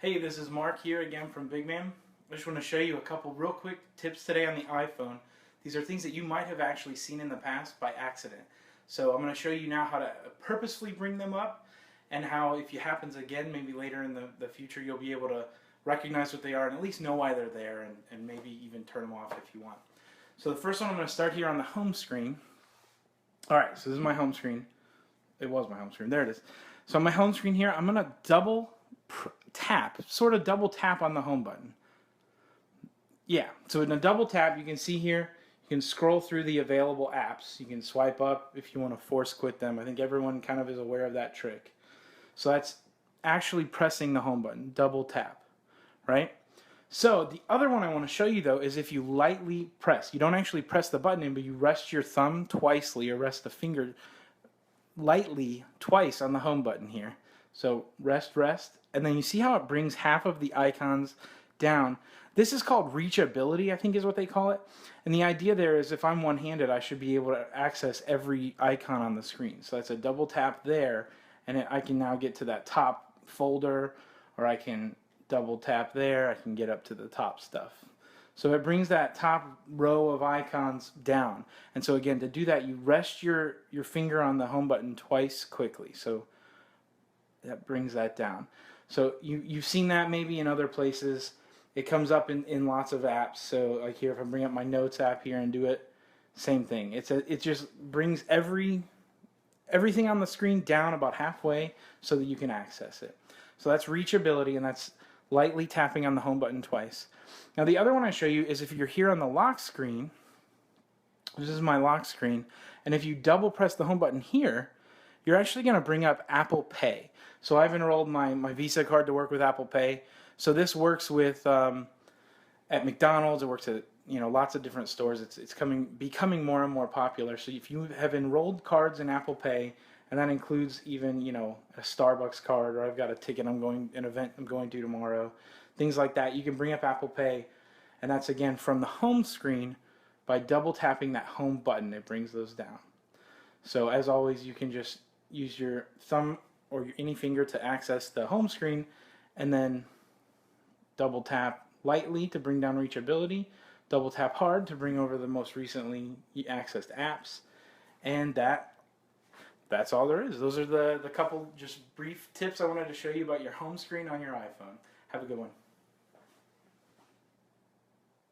Hey, this is Mark here again from Big Man. I just want to show you a couple real quick tips today on the iPhone. These are things that you might have actually seen in the past by accident. So I'm going to show you now how to purposefully bring them up, and how if it happens again, maybe later in the future, you'll be able to recognize what they are and at least know why they're there, and maybe even turn them off if you want. So the first one, I'm going to start here on the home screen. Alright, so this is my home screen. It was my home screen. There it is. So on my home screen here, I'm going to double tap on the home button. Yeah, so in a double tap, you can see here, you can scroll through the available apps. You can swipe up if you want to force quit them. I think everyone kind of is aware of that trick. So that's actually pressing the home button, double tap, right? So the other one I want to show you though is if you lightly press. You don't actually press the button in, but you rest your thumb twicely, or rest the finger lightly twice on the home button here. So rest, and then you see how it brings half of the icons down. This is called reachability, I think is what they call it. And the idea there is if I'm one-handed, I should be able to access every icon on the screen. So that's a double tap there, and I can now get to that top folder, or I can double tap there, I can get up to the top stuff. So it brings that top row of icons down. And so again, to do that, you rest your finger on the home button twice quickly. So that brings that down. So you've seen that maybe in other places. It comes up in lots of apps. So like here, if I bring up my Notes app here and do it, same thing. It just brings everything on the screen down about halfway so that you can access it. So that's reachability, and that's lightly tapping on the home button twice. Now the other one I show you is if you're here on the lock screen. This is my lock screen, and if you double press the home button here, you're actually going to bring up Apple Pay. So I've enrolled my Visa card to work with Apple Pay. So this works with at McDonald's. It works at lots of different stores. It's becoming more and more popular. So if you have enrolled cards in Apple Pay, and that includes even a Starbucks card, or I've got a ticket an event I'm going to tomorrow, things like that, you can bring up Apple Pay, and that's again from the home screen by double tapping that home button. It brings those down. So as always, you can just use your thumb or any finger to access the home screen, and then double tap lightly to bring down reachability, double tap hard to bring over the most recently accessed apps, and that's all there is. Those are the couple just brief tips I wanted to show you about your home screen on your iPhone. Have a good one.